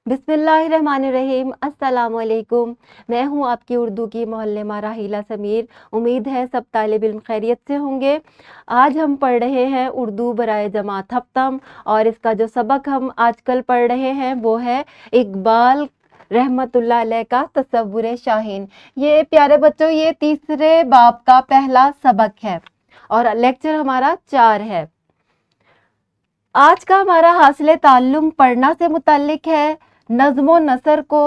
बिस्मिल्लाहिर्रहमानिर्रहीम। अस्सलाम वालेकुम। मैं हूं आपकी उर्दू की मोहल्लिमा राहीला समीर। उम्मीद है सब तालिब इल्म खैरियत से होंगे। आज हम पढ़ रहे हैं उर्दू बराए जमात हफ्तम, और इसका जो सबक हम आजकल पढ़ रहे हैं वो है इकबाल रहमतुल्लाह अलैह का तसव्वुर शाहीन। ये प्यारे बच्चों, ये तीसरे बाब का पहला सबक है और लेक्चर हमारा 4 है। आज का हमारा हासिल ताल्लुम पढ़ना से मुताल्लिक है। नज़्म नसर को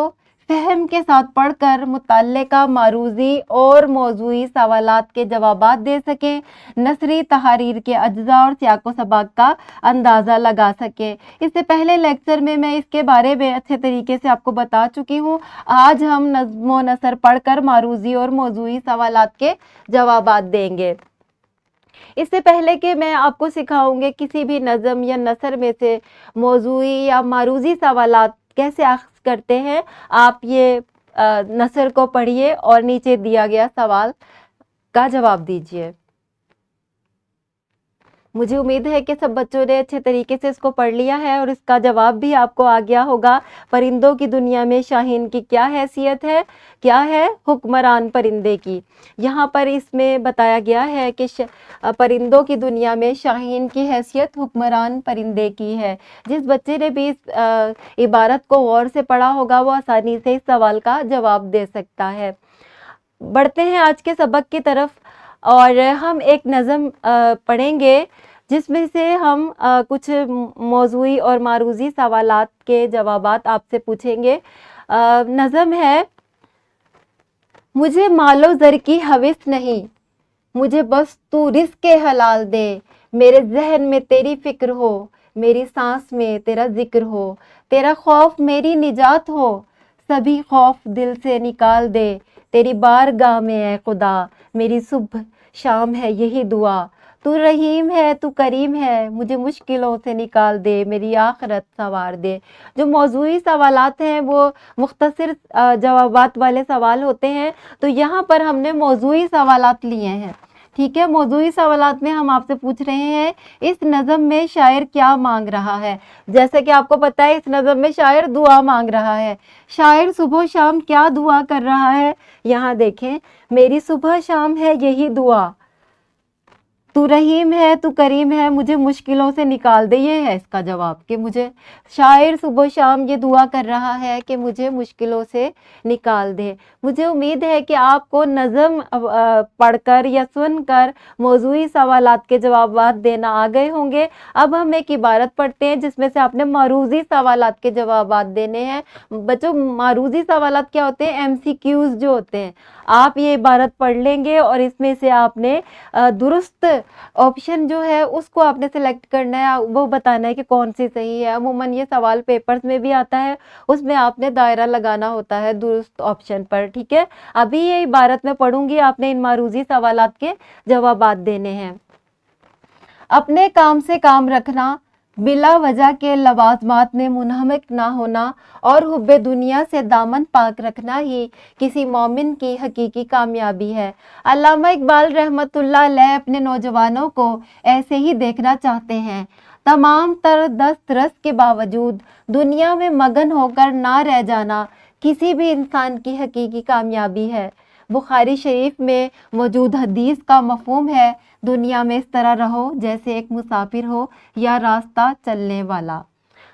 फहम के साथ पढ़कर मुतल्लिका मारूज़ी और मौज़ूई सवालात के जवाबात दे सकें, नसरी तहारीर के अज्जा और सियाको सबाक का अंदाज़ा लगा सकें। इससे पहले लेक्चर में मैं इसके बारे में अच्छे तरीके से आपको बता चुकी हूँ। आज हम नज़्म नसर पढ़कर मारूज़ी और मौज़ूई सवालात के जवाबात देंगे। इससे पहले कि मैं आपको सिखाऊंगी किसी भी नज़म या नसर में से मौज़ूई या मारूज़ी सवालात कैसे अख्ज़ करते हैं, आप ये नसर को पढ़िए और नीचे दिया गया सवाल का जवाब दीजिए। मुझे उम्मीद है कि सब बच्चों ने अच्छे तरीके से इसको पढ़ लिया है और इसका जवाब भी आपको आ गया होगा। परिंदों की दुनिया में शाहीन की क्या हैसियत है? क्या है हुक्मरान परिंदे की। यहाँ पर इसमें बताया गया है कि परिंदों की दुनिया में शाहीन की हैसियत हुक्मरान परिंदे की है। जिस बच्चे ने भी इस इबारत को गौर से पढ़ा होगा वो आसानी से इस सवाल का जवाब दे सकता है। बढ़ते हैं आज के सबक की तरफ और हम एक नज़म पढ़ेंगे जिसमें से हम कुछ मौज़ूई और मारूज़ी सवालात के जवाबात आपसे पूछेंगे। नज़म है, मुझे मालो ज़र की हविस नहीं, मुझे बस तू रिज़्क़े हलाल दे। मेरे जहन में तेरी फ़िक्र हो, मेरी सांस में तेरा ज़िक्र हो। तेरा खौफ मेरी निजात हो, सभी खौफ दिल से निकाल दे। तेरी बारगाह में ऐ खुदा, मेरी सुबह शाम है यही दुआ। तू रहीम है, तू करीम है, मुझे मुश्किलों से निकाल दे, मेरी आखिरत संवार दे। जो मौज़ूई सवालात हैं वो मुख्तसर जवाबात वाले सवाल होते हैं, तो यहाँ पर हमने मौज़ूई सवालात लिए हैं। ठीक है, मौज़ूई सवालात में हम आपसे पूछ रहे हैं इस नज़म में शायर क्या मांग रहा है। जैसे कि आपको पता है इस नज़म में शायर दुआ मांग रहा है। शायर सुबह शाम क्या दुआ कर रहा है, यहाँ देखें, मेरी सुबह शाम है यही दुआ। तू रहीम है, तू करीम है, मुझे मुश्किलों से निकाल दे। ये है इसका जवाब कि मुझे शायर सुबह शाम ये दुआ कर रहा है कि मुझे मुश्किलों से निकाल दे। मुझे उम्मीद है कि आपको नज़म पढ़कर या सुनकर मौज़ूई सवालात के जवाबात देना आ गए होंगे। अब हम एक इबारत पढ़ते हैं जिसमें से आपने मारूज़ी सवालात के जवाबात देने हैं। बच्चों, मारूज़ी सवालात क्या होते हैं? MCQs जो होते हैं। आप ये इबारत पढ़ लेंगे और इसमें से आपने दुरुस्त ऑप्शन जो है उसको आपने सेलेक्ट करना है, वो बताना है कि कौन सी सही है। अमूमन ये सवाल पेपर्स में भी आता है, उसमें आपने दायरा लगाना होता है दुरुस्त ऑप्शन पर। ठीक है, अभी ये इबारत में पढ़ूंगी, आपने इन मारूज़ी सवालात के जवाबात देने हैं। अपने काम से काम रखना, बिला वजह के लवाजमात में मुनहमिक ना होना और हुब्बे दुनिया से दामन पाक रखना ही किसी मोमिन की हकीकी कामयाबी है। अल्लामा इकबाल रहमतुल्लाह अलैह अपने नौजवानों को ऐसे ही देखना चाहते हैं। तमाम तर दस्त रस के बावजूद दुनिया में मगन होकर ना रह जाना किसी भी इंसान की हकीकी कामयाबी है। बुखारी शरीफ में मौजूद हदीस का मफहूम है, दुनिया में इस तरह रहो जैसे एक मुसाफिर हो या रास्ता चलने वाला।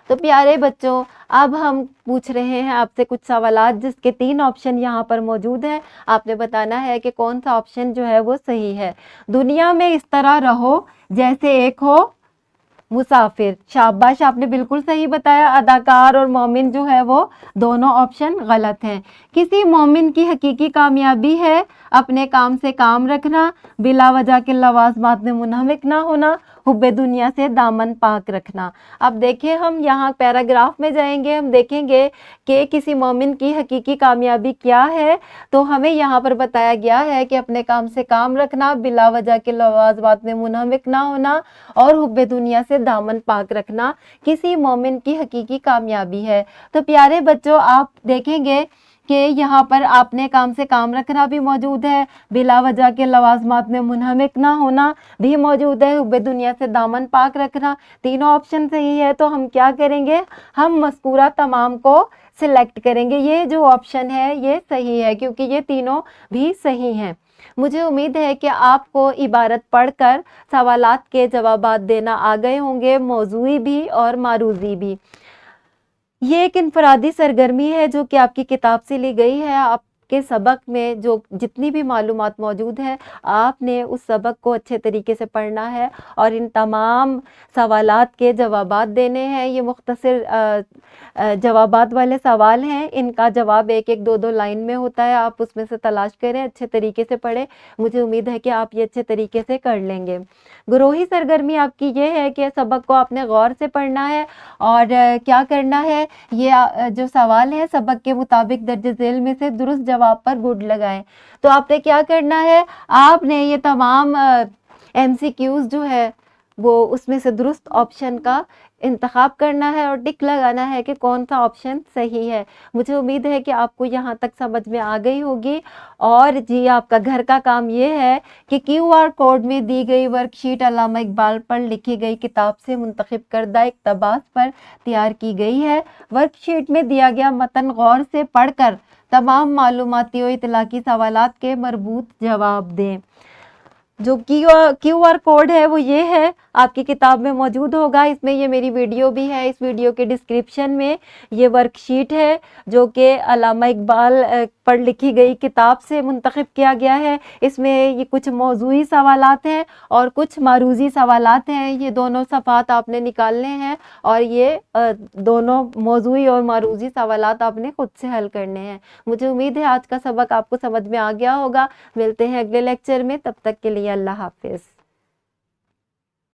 तो प्यारे बच्चों, अब हम पूछ रहे हैं आपसे कुछ सवालात जिसके 3 ऑप्शन यहाँ पर मौजूद हैं। आपने बताना है कि कौन सा ऑप्शन जो है वो सही है। दुनिया में इस तरह रहो जैसे एक हो मुसाफिर। शाबाश, आपने बिल्कुल सही बताया। अदाकार और मोमिन जो है वो दोनों ऑप्शन गलत हैं। किसी मोमिन की हकीकी कामयाबी है अपने काम से काम रखना, बिला वजह के लवाजमात में मुनहमिक ना होना, हुब्बे दुनिया से दामन पाक रखना। अब देखें, हम यहाँ पैराग्राफ में जाएंगे, हम देखेंगे कि किसी मोमिन की हकीकी कामयाबी क्या है। तो हमें यहाँ पर बताया गया है कि अपने काम से काम रखना, बिला वजह के लवाजमात में मुनहमिक ना होना और हुब्बे दुनिया से दामन पाक रखना किसी मोमिन की हकीकी कामयाबी है। तो प्यारे बच्चों, आप देखेंगे کہ یہاں پر اپنے کام سے کام رکھنا بھی موجود ہے، بلا وجہ کے لوازمات میں منہمک نہ ہونا بھی موجود ہے، حب دنیا سے دامن پاک رکھنا، تینوں آپشن صحیح ہے۔ تو ہم کیا کریں گے، ہم مذکورہ تمام کو سلیکٹ کریں گے۔ یہ جو آپشن ہے یہ صحیح ہے کیونکہ یہ تینوں بھی صحیح ہیں۔ مجھے امید ہے کہ آپ کو عبارت پڑھ کر سوالات کے جوابات دینا آ گئے ہوں گے، موضوعی بھی اور معروضی بھی۔ یہ ایک انفرادی سرگرمی ہے جو کہ آپ کی کتاب سے لی گئی ہے۔ آپ کے سبق میں جو جتنی بھی معلومات موجود ہے، آپ نے اس سبق کو اچھے طریقے سے پڑھنا ہے اور ان تمام سوالات کے جوابات دینے ہیں۔ یہ مختصر جوابات والے سوال ہیں، ان کا جواب ایک ایک دو دو لائن میں ہوتا ہے۔ آپ اس میں سے تلاش کریں، اچھے طریقے سے پڑھیں۔ مجھے امید ہے کہ آپ یہ اچھے طریقے سے کر لیں گے۔ گروہی سرگرمی آپ کی یہ ہے کہ سبق کو آپ نے غور سے پڑھنا ہے اور کیا کرنا ہے، یہ جو سوال ہے سبق کے مطابق درج ذیل میں سے درست جواب پر گڈ لگائیں۔ تو آپ نے کیا کرنا ہے، آپ نے یہ تمام ایم سی کیوز جو ہے وہ اس میں سے درست آپشن کا انتخاب کرنا ہے اور ٹک لگانا ہے کہ کون سا آپشن صحیح ہے۔ مجھے امید ہے کہ آپ کو یہاں تک سمجھ میں آ گئی ہوگی۔ اور جی آپ کا گھر کا کام یہ ہے کہ کیو آر کوڈ میں دی گئی ورک شیٹ علامہ اقبال پر لکھی گئی کتاب سے منتخب کردہ اقتباس پر تیار کی گئی ہے۔ ورک شیٹ میں دیا گیا متن غور سے پڑھ کر تمام معلوماتی و اطلاقی سوالات کے مربوط جواب دیں۔ جو کیو آر کوڈ ہے وہ یہ ہے، آپ کی کتاب میں موجود ہوگا، اس میں یہ میری ویڈیو بھی ہے، اس ویڈیو کے ڈسکرپشن میں یہ ورک شیٹ ہے جو کہ علامہ اقبال پر لکھی گئی کتاب سے منتخب کیا گیا ہے۔ اس میں یہ کچھ موضوعی سوالات ہیں اور کچھ معروضی سوالات ہیں، یہ دونوں صفحات آپ نے نکالنے ہیں اور یہ دونوں موضوعی اور معروضی سوالات آپ نے خود سے حل کرنے ہیں۔ مجھے امید ہے آج کا سبق آپ کو سمجھ میں آ گیا ہوگا۔ ملتے ہیں اگلے لیکچر میں، تب تک کے لیے اللہ حافظ۔